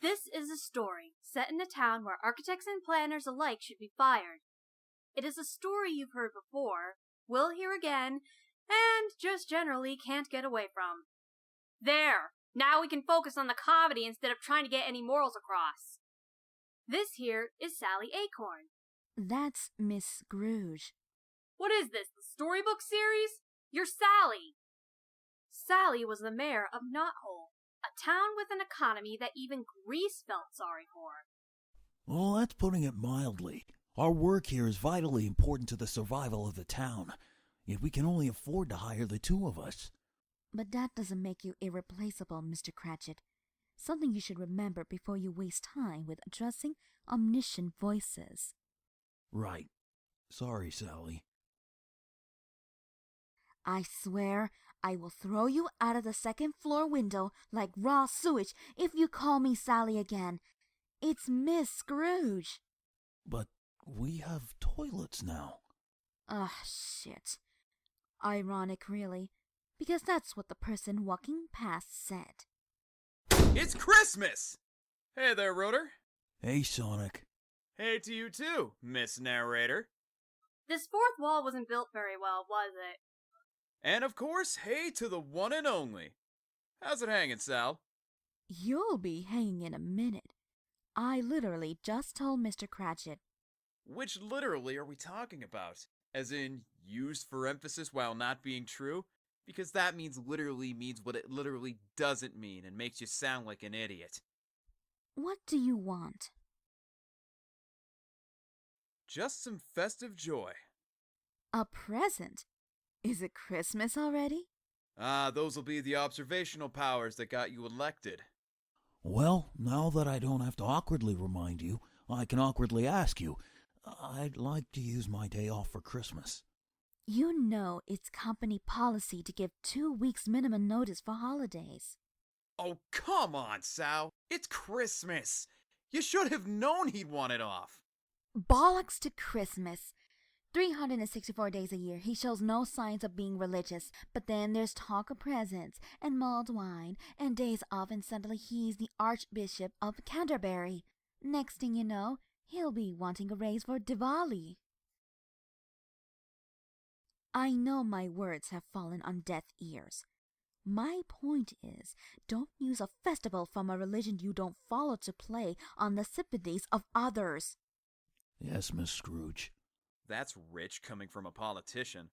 This is a story set in a town where architects and planners alike should be fired. It is a story you've heard before, will hear again, and just generally can't get away from. There! Now we can focus on the comedy instead of trying to get any morals across. This here is Sally Acorn. That's Miss Scrooge. What is this, the storybook series? You're Sally! Sally was the mayor of Knothole, a town with an economy that even Greece felt sorry for. Well, that's putting it mildly. Our work here is vitally important to the survival of the town, yet we can only afford to hire the two of us. But that doesn't make you irreplaceable, Mr. Cratchit. Something you should remember before you waste time with addressing omniscient voices. Right. Sorry, Sally. I swear I will throw you out of the second-floor window like raw sewage if you call me Sally again. It's Miss Scrooge. But we have toilets now. Ugh, shit. Ironic, really, because that's what the person walking past said. It's Christmas! Hey there, Rotor. Hey, Sonic. Hey to you too, Miss Narrator. This fourth wall wasn't built very well, was it? And of course, hey to the one and only. How's it hanging, Sal? You'll be hanging in a minute. I literally just told Mr. Cratchit. Which literally are we talking about? As in, used for emphasis while not being true? Because that means literally means what it literally doesn't mean and makes you sound like an idiot. What do you want? Just some festive joy. A present? Is it Christmas already? Ah, those'll be the observational powers that got you elected. Well, now that I don't have to awkwardly remind you, I can awkwardly ask you. I'd like to use my day off for Christmas. You know it's company policy to give 2 weeks minimum notice for holidays. Oh, come on, Sal. It's Christmas. You should have known he'd want it off. Bollocks to Christmas. 364 days a year, he shows no signs of being religious, but then there's talk of presents and mulled wine and days off, and suddenly he's the Archbishop of Canterbury. Next thing you know, he'll be wanting a raise for Diwali. I know my words have fallen on deaf ears. My point is, don't use a festival from a religion you don't follow to play on the sympathies of others. Yes, Miss Scrooge. That's rich coming from a politician.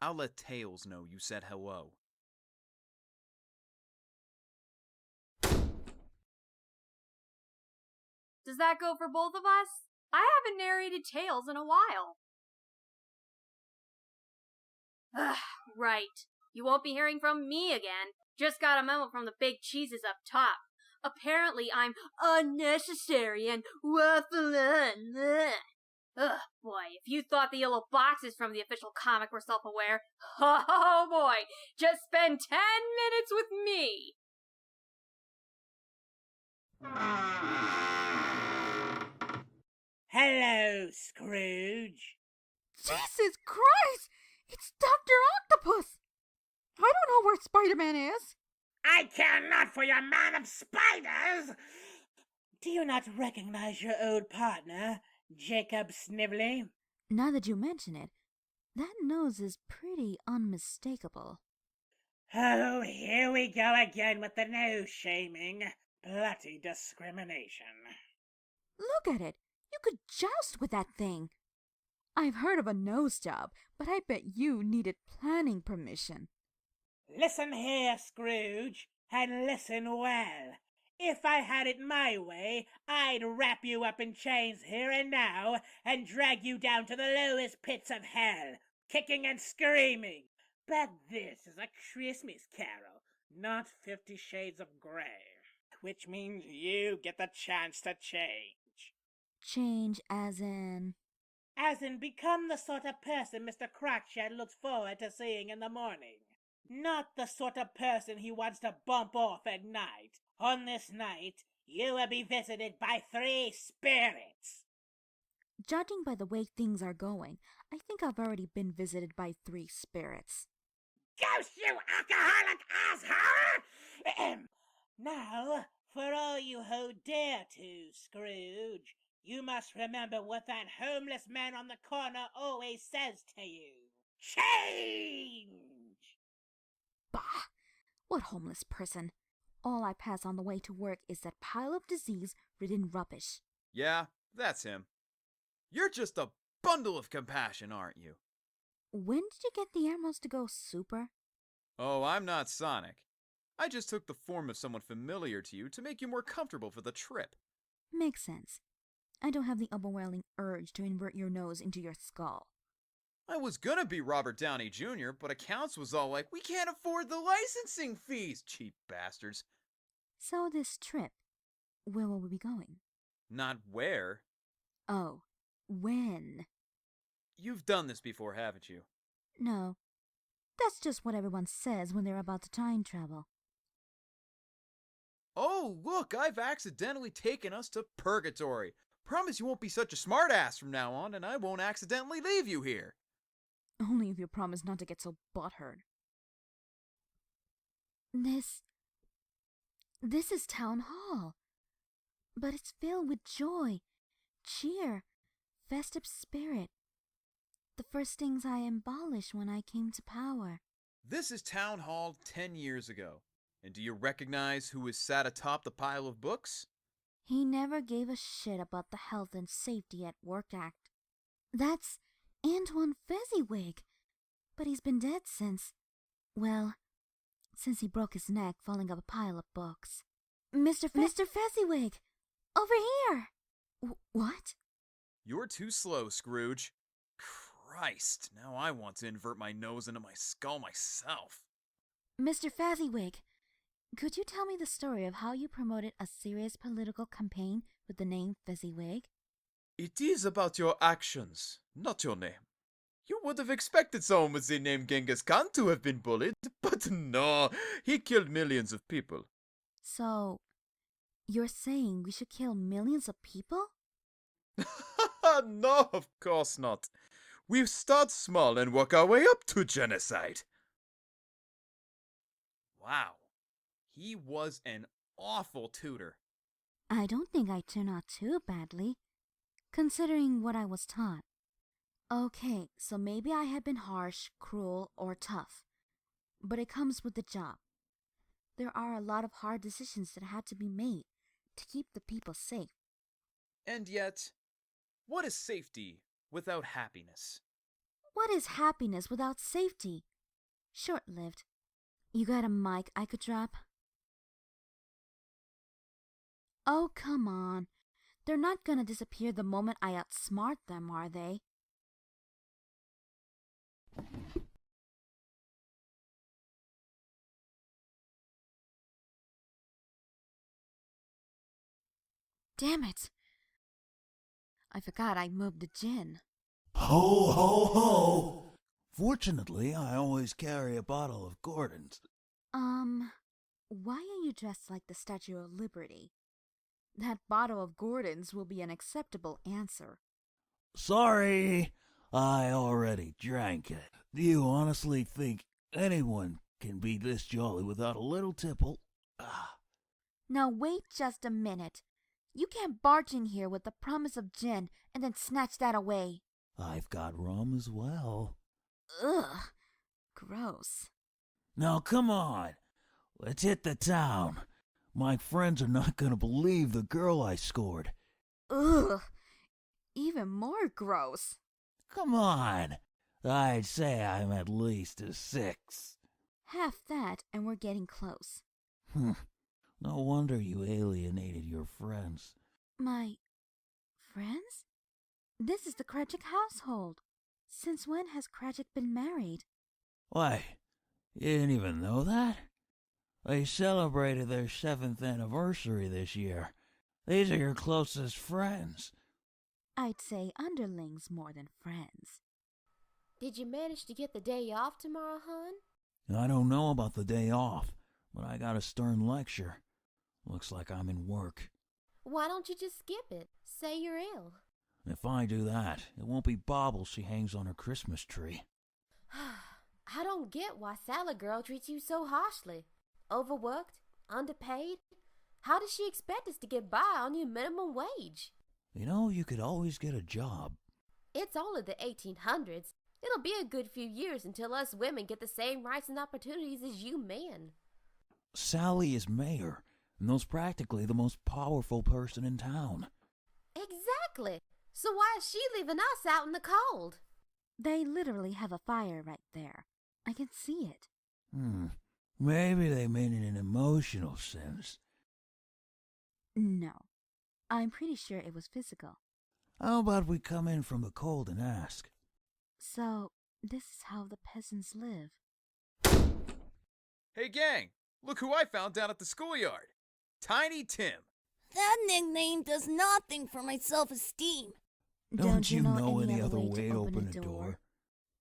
I'll let Tails know you said hello. Does that go for both of us? I haven't narrated tales in a while. Ugh, right. You won't be hearing from me again. Just got a memo from the big cheeses up top. Apparently I'm unnecessary and waffling. Ugh, boy, if you thought the yellow boxes from the official comic were self-aware, oh boy, just spend 10 minutes with me! Hello, Scrooge. Jesus Christ! It's Dr. Octopus! I don't know where Spider-Man is. I care not for your man of spiders! Do you not recognize your old partner, Jacob Snively? Now that you mention it, that nose is pretty unmistakable. Oh, here we go again with the nose-shaming. Bloody discrimination. Look at it! You could joust with that thing. I've heard of a nose job, but I bet you needed planning permission. Listen here, Scrooge, and listen well. If I had it my way, I'd wrap you up in chains here and now and drag you down to the lowest pits of hell, kicking and screaming. But this is a Christmas Carol, not 50 Shades of Grey, which means you get the chance to change. Change as in? As in become the sort of person Mr. Cratchit looks forward to seeing in the morning. Not the sort of person he wants to bump off at night. On this night, you will be visited by 3 spirits. Judging by the way things are going, I think I've already been visited by 3 spirits. Ghost, you alcoholic asshole! Now, For all you who dare to, Scrooge, you must remember what that homeless man on the corner always says to you. Change! Bah! What homeless person? All I pass on the way to work is that pile of disease-ridden rubbish. Yeah, that's him. You're just a bundle of compassion, aren't you? When did you get the emeralds to go super? Oh, I'm not Sonic. I just took the form of someone familiar to you to make you more comfortable for the trip. Makes sense. I don't have the overwhelming urge to invert your nose into your skull. I was gonna be Robert Downey Jr., but accounts was all like, we can't afford the licensing fees, cheap bastards. So this trip, where will we be going? Not where. Oh, when? You've done this before, haven't you? No. That's just what everyone says when they're about to time travel. Oh, look, I've accidentally taken us to purgatory. Promise you won't be such a smartass from now on, and I won't accidentally leave you here. Only if you promise not to get so butthurt. This is Town Hall. But it's filled with joy, cheer, festive spirit. The first things I abolished when I came to power. This is Town Hall 10 years ago. And do you recognize who is sat atop the pile of books? He never gave a shit about the Health and Safety at Work Act. That's Antoine Fezzywig. But he's been dead since he broke his neck falling up a pile of books. Mr. Fezzywig! Over here! What? You're too slow, Scrooge. Christ, now I want to invert my nose into my skull myself. Mr. Fezzywig, could you tell me the story of how you promoted a serious political campaign with the name Fezzywig? It is about your actions, not your name. You would have expected someone with the name Genghis Khan to have been bullied, but no, he killed millions of people. So, you're saying we should kill millions of people? No, of course not. We start small and work our way up to genocide. Wow, he was an awful tutor. I don't think I turned out too badly, considering what I was taught. Okay, so maybe I have been harsh, cruel, or tough. But it comes with the job. There are a lot of hard decisions that had to be made to keep the people safe. And yet, what is safety without happiness? What is happiness without safety? Short-lived. You got a mic I could drop? Oh, come on. They're not gonna disappear the moment I outsmart them, are they? Damn it! I forgot I moved the gin. Ho, ho, ho! Fortunately, I always carry a bottle of Gordon's. Why are you dressed like the Statue of Liberty? That bottle of Gordon's will be an acceptable answer. Sorry, I already drank it. Do you honestly think anyone can be this jolly without a little tipple? Now wait just a minute. You can't barge in here with the promise of gin and then snatch that away. I've got rum as well. Ugh, gross. Now come on, let's hit the town. My friends are not gonna believe the girl I scored. Ugh, even more gross. Come on, I'd say I'm at least a 6. Half that and we're getting close. No wonder you alienated your friends. My friends? This is the Cratchit household. Since when has Cratchit been married? Why, you didn't even know that? They celebrated their 7th anniversary this year. These are your closest friends. I'd say underlings more than friends. Did you manage to get the day off tomorrow, hon? I don't know about the day off, but I got a stern lecture. Looks like I'm in work. Why don't you just skip it? Say you're ill. If I do that, it won't be baubles she hangs on her Christmas tree. I don't get why Salad Girl treats you so harshly. Overworked? Underpaid? How does she expect us to get by on your minimum wage? You know, you could always get a job. It's only the 1800s. It'll be a good few years until us women get the same rights and opportunities as you men. Sally is mayor, and those practically the most powerful person in town. Exactly. So why is she leaving us out in the cold? They literally have a fire right there. I can see it. Maybe they mean it in an emotional sense. No. I'm pretty sure it was physical. How about we come in from the cold and ask? So, this is how the peasants live. Hey gang, look who I found down at the schoolyard. Tiny Tim. That nickname does nothing for my self-esteem. Don't you know any other way to open a door?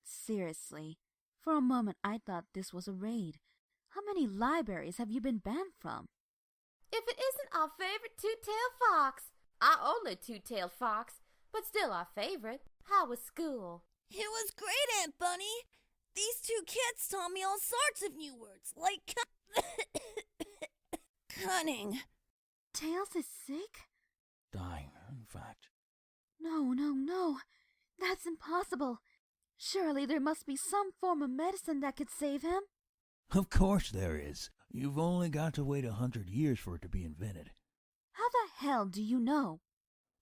Seriously, for a moment I thought this was a raid. How many libraries have you been banned from? If it isn't our favorite two-tailed fox. Our only two-tailed fox, but still our favorite. How was school? It was great, Aunt Bunny. These two kids taught me all sorts of new words, like cunning. Tails is sick? Dying, in fact. No. That's impossible. Surely there must be some form of medicine that could save him. Of course there is. You've only got to wait 100 years for it to be invented. How the hell do you know?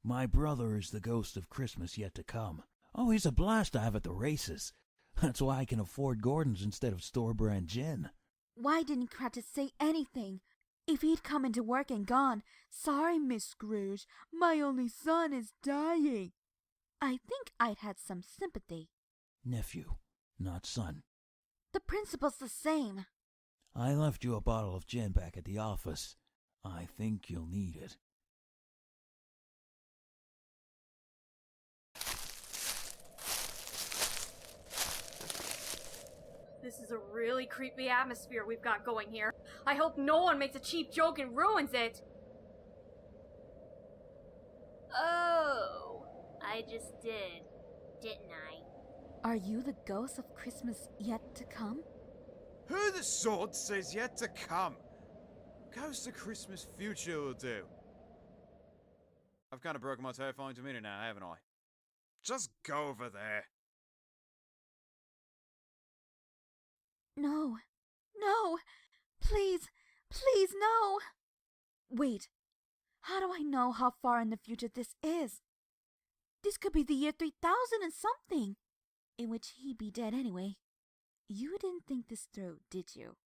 My brother is the ghost of Christmas yet to come. Oh, he's a blast to have at the races. That's why I can afford Gordon's instead of store-brand gin. Why didn't Kratos say anything? If he'd come into work and gone, "Sorry, Miss Scrooge, my only son is dying," I think I'd had some sympathy. Nephew, not son. The principle's the same. I left you a bottle of gin back at the office. I think you'll need it. This is a really creepy atmosphere we've got going here. I hope no one makes a cheap joke and ruins it. Oh, I just did, didn't I? Are you the ghost of Christmas yet to come? Who the sword says yet to come? Ghost of Christmas future will do. I've kind of broken my terrifying demeanor now, haven't I? Just go over there. No. Please, no. Wait, how do I know how far in the future this is? This could be the year 3000 and something, in which he'd be dead anyway. You didn't think this through, did you?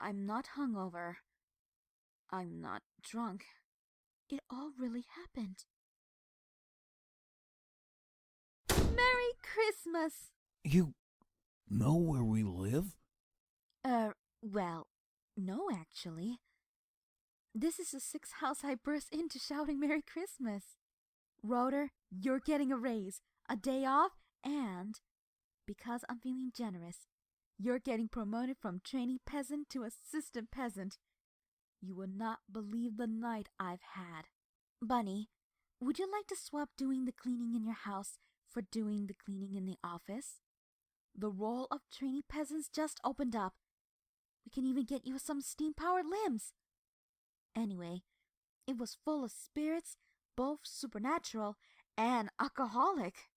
I'm not hungover. I'm not drunk. It all really happened. Merry Christmas! You know where we live? Well, no actually. This is the sixth house I burst into shouting Merry Christmas. Rotor, you're getting a raise, a day off, and, because I'm feeling generous, you're getting promoted from trainee peasant to assistant peasant. You will not believe the night I've had. Bunny, would you like to swap doing the cleaning in your house for doing the cleaning in the office? The role of trainee peasants just opened up. We can even get you some steam-powered limbs. Anyway, it was full of spirits, both supernatural and alcoholic.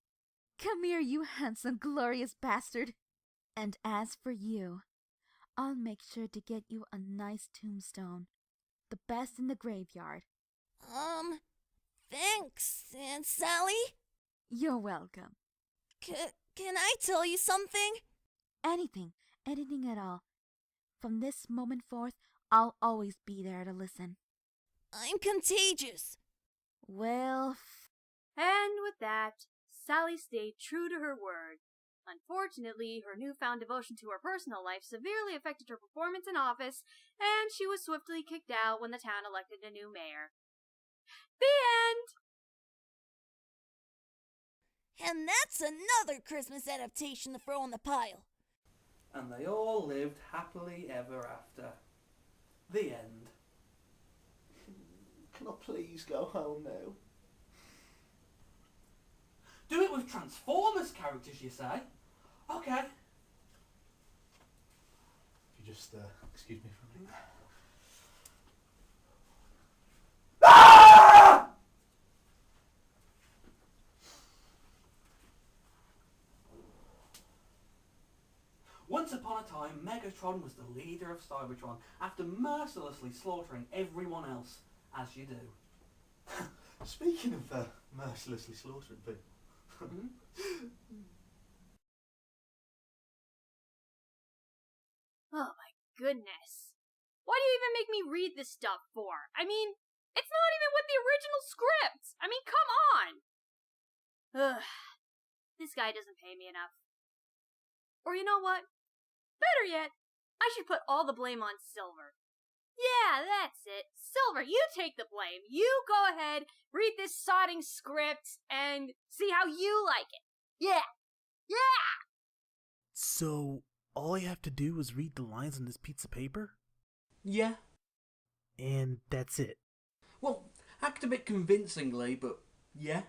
Come here, you handsome, glorious bastard. And as for you, I'll make sure to get you a nice tombstone. The best in the graveyard. Thanks, Aunt Sally. You're welcome. Can I tell you something? Anything at all. From this moment forth, I'll always be there to listen. I'm contagious. Well, And with that, Sally stayed true to her word. Unfortunately, her newfound devotion to her personal life severely affected her performance in office, and she was swiftly kicked out when the town elected a new mayor. The end! And that's another Christmas adaptation to throw on the pile. And they all lived happily ever after. The end. Can I please go home now? Do it with Transformers characters, you say? Okay. If you just, excuse me for a minute. Once upon a time, Megatron was the leader of Cybertron after mercilessly slaughtering everyone else, as you do. Speaking of mercilessly slaughtering people. Oh my goodness. Why do you even make me read this stuff for? I mean, it's not even with the original script. I mean, come on. Ugh. This guy doesn't pay me enough. Or you know what? Better yet, I should put all the blame on Silver. Yeah, that's it. Silver, you take the blame. You go ahead, read this sodding script, and see how you like it. Yeah! Yeah! So, all I have to do is read the lines on this piece of paper? Yeah. And that's it? Well, act a bit convincingly, but yeah.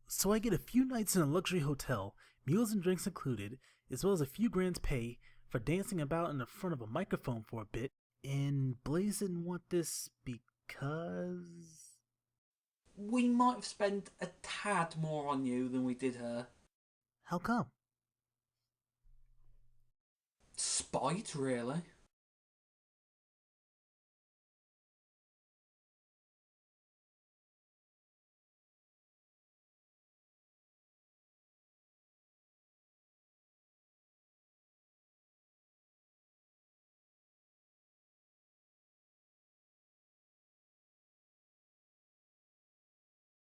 So I get a few nights in a luxury hotel, meals and drinks included, as well as a few grand's pay for dancing about in the front of a microphone for a bit, and Blaze didn't want this because... We might have spent a tad more on you than we did her. How come? Spite, really.